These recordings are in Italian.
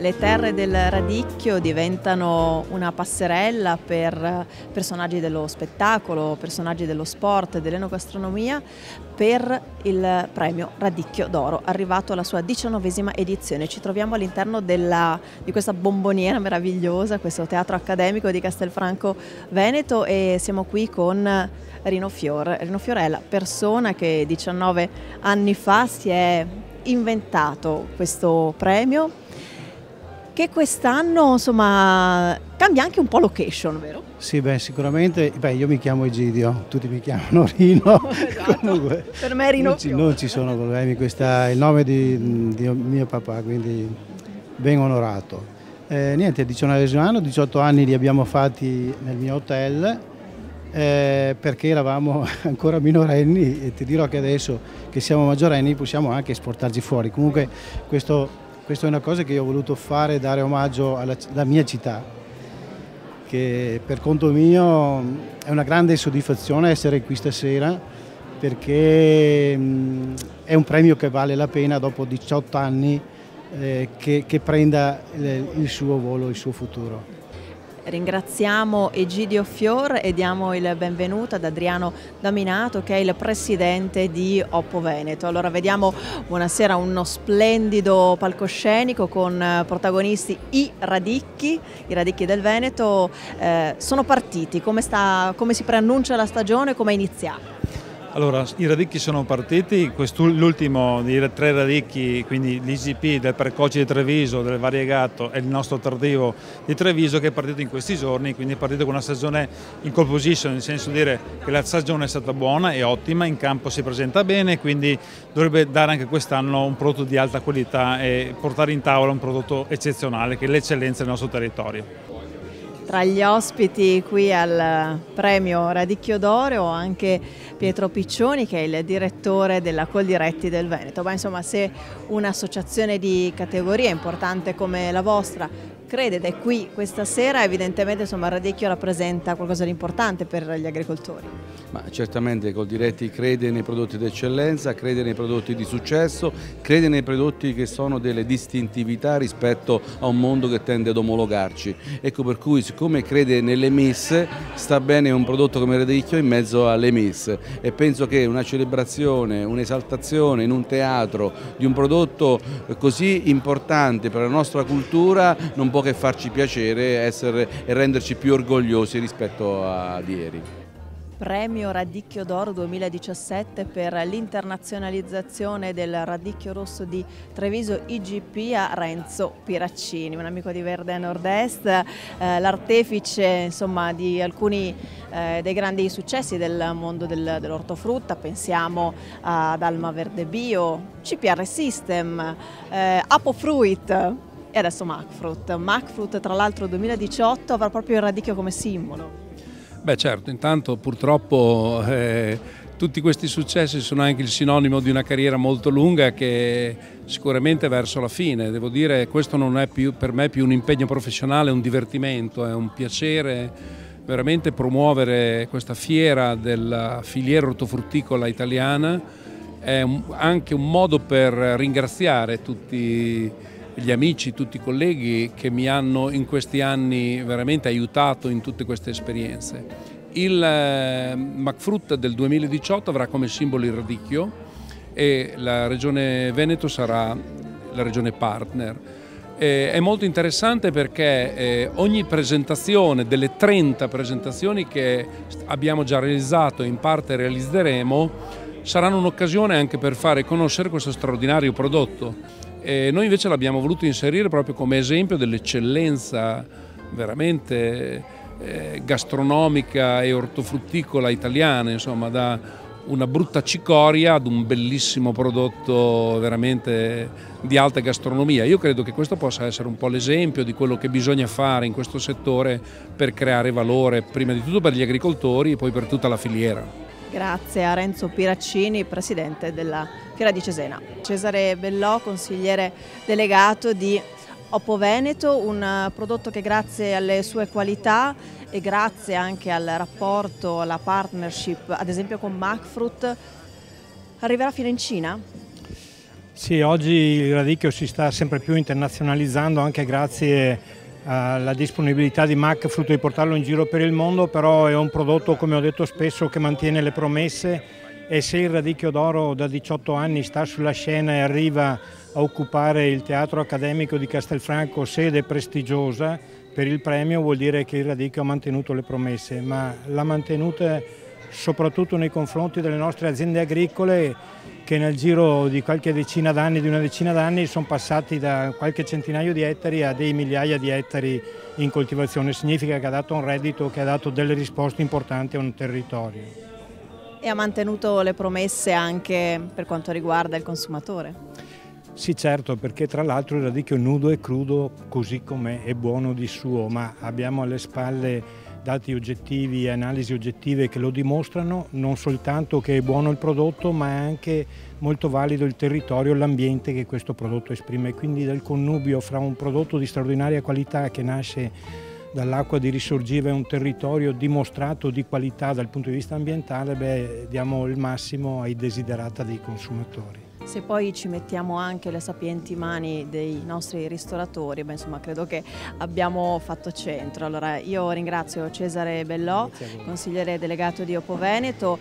Le terre del Radicchio diventano una passerella per personaggi dello spettacolo, personaggi dello sport, dell'enogastronomia per il premio Radicchio d'Oro, arrivato alla sua 19ª edizione. Ci troviamo all'interno di questa bomboniera meravigliosa, questo teatro accademico di Castelfranco Veneto, e siamo qui con Rino Fior. Rino Fior è la persona che 19 anni fa si è inventato questo premio, che quest'anno insomma cambia anche un po' location, vero? Sì, sicuramente. Io mi chiamo Egidio, tutti mi chiamano Rino. Esatto. Comunque, Per me è Rino Fior. Non ci sono problemi, questo è il nome di mio papà, quindi ben onorato. Niente, 19 anno, 18 anni li abbiamo fatti nel mio hotel, perché eravamo ancora minorenni, e ti dirò che adesso che siamo maggiorenni possiamo anche esportarci fuori. Comunque questa è una cosa che io ho voluto fare, dare omaggio alla mia città, che per conto mio è una grande soddisfazione essere qui stasera, perché è un premio che vale la pena dopo 18 anni che prenda il suo volo, il suo futuro. Ringraziamo Egidio Fior e diamo il benvenuto ad Adriano Daminato, che è il presidente di Oppo Veneto. Allora vediamo buonasera uno splendido palcoscenico con protagonisti i Radicchi del Veneto. Sono partiti, come si preannuncia la stagione, come è iniziata? Allora, i Radicchi sono partiti, l'ultimo dei 3 Radicchi, quindi l'IGP del Precoce di Treviso, del Variegato e il nostro tardivo di Treviso, che è partito in questi giorni, quindi è partito con una stagione in pole position, nel senso di dire che la stagione è stata buona e ottima, in campo si presenta bene, quindi dovrebbe dare anche quest'anno un prodotto di alta qualità e portare in tavola un prodotto eccezionale, che è l'eccellenza del nostro territorio. Tra gli ospiti qui al premio Radicchio d'Oro anche Pietro Piccioni, che è il direttore della Coldiretti del Veneto. Ma insomma, se un'associazione di categoria importante come la vostra crede ed è qui questa sera, evidentemente insomma Radicchio rappresenta qualcosa di importante per gli agricoltori. Ma certamente Coldiretti crede nei prodotti d'eccellenza, crede nei prodotti di successo, crede nei prodotti che sono delle distintività rispetto a un mondo che tende ad omologarci. Ecco per cui, siccome crede nelle messe, sta bene un prodotto come Radicchio in mezzo alle messe, e penso che una celebrazione, un'esaltazione in un teatro di un prodotto così importante per la nostra cultura non può che farci piacere e renderci più orgogliosi rispetto ad ieri. Premio Radicchio d'Oro 2017 per l'internazionalizzazione del Radicchio Rosso di Treviso IGP a Renzo Piraccini, un amico di Verde Nord-Est, l'artefice insomma di alcuni dei grandi successi del mondo dell'ortofrutta. Pensiamo ad Alma Verde Bio, CPR System, Apofruit e adesso Macfruit. Macfruit tra l'altro 2018 avrà proprio il radicchio come simbolo. Beh certo, intanto purtroppo tutti questi successi sono anche il sinonimo di una carriera molto lunga che sicuramente è verso la fine. Devo dire, questo non è più per me più un impegno professionale, è un divertimento, è un piacere veramente promuovere questa fiera della filiera ortofrutticola italiana. È anche un modo per ringraziare tutti gli amici, tutti i colleghi che mi hanno in questi anni veramente aiutato in tutte queste esperienze. Il Macfruit del 2018 avrà come simbolo il radicchio e la Regione Veneto sarà la regione partner. È molto interessante perché ogni presentazione, delle 30 presentazioni che abbiamo già realizzato e in parte realizzeremo, saranno un'occasione anche per fare conoscere questo straordinario prodotto. Noi invece l'abbiamo voluto inserire proprio come esempio dell'eccellenza veramente gastronomica e ortofrutticola italiana, insomma, da una brutta cicoria ad un bellissimo prodotto veramente di alta gastronomia. Io credo che questo possa essere un po' l'esempio di quello che bisogna fare in questo settore per creare valore, prima di tutto per gli agricoltori e poi per tutta la filiera. Grazie a Renzo Piraccini, presidente della Fiera di Cesena. Cesare Bellò, consigliere delegato di Oppo Veneto, un prodotto che grazie alle sue qualità e grazie anche al rapporto, alla partnership, ad esempio con Macfruit, arriverà fino in Cina? Sì, oggi il radicchio si sta sempre più internazionalizzando anche grazie alla disponibilità di Mac, frutto di portarlo in giro per il mondo, però è un prodotto, come ho detto spesso, che mantiene le promesse, e se il Radicchio d'Oro da 18 anni sta sulla scena e arriva a occupare il Teatro Accademico di Castelfranco, sede prestigiosa per il premio, vuol dire che il radicchio ha mantenuto le promesse, ma l'ha mantenute soprattutto nei confronti delle nostre aziende agricole, che nel giro di qualche decina d'anni, di una decina d'anni, sono passati da qualche centinaio di ettari a dei migliaia di ettari in coltivazione. Significa che ha dato un reddito, che ha dato delle risposte importanti a un territorio. E ha mantenuto le promesse anche per quanto riguarda il consumatore? Sì, certo, perché tra l'altro il radicchio nudo e crudo, così com'è, è buono di suo, ma abbiamo alle spalle dati oggettivi e analisi oggettive che lo dimostrano, non soltanto che è buono il prodotto, ma è anche molto valido il territorio e l'ambiente che questo prodotto esprime. Quindi del connubio fra un prodotto di straordinaria qualità che nasce dall'acqua di Risorgiva e un territorio dimostrato di qualità dal punto di vista ambientale, diamo il massimo ai desiderata dei consumatori. Se poi ci mettiamo anche le sapienti mani dei nostri ristoratori, insomma credo che abbiamo fatto centro. Allora io ringrazio Cesare Bellò, consigliere delegato di Opo Veneto.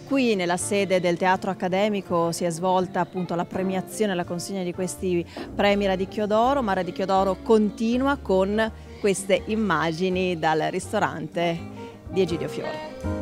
Qui nella sede del Teatro Accademico si è svolta appunto la premiazione, la consegna di questi premi Radicchio d'Oro, ma Radicchio d'Oro continua con queste immagini dal ristorante di Egidio Fiore.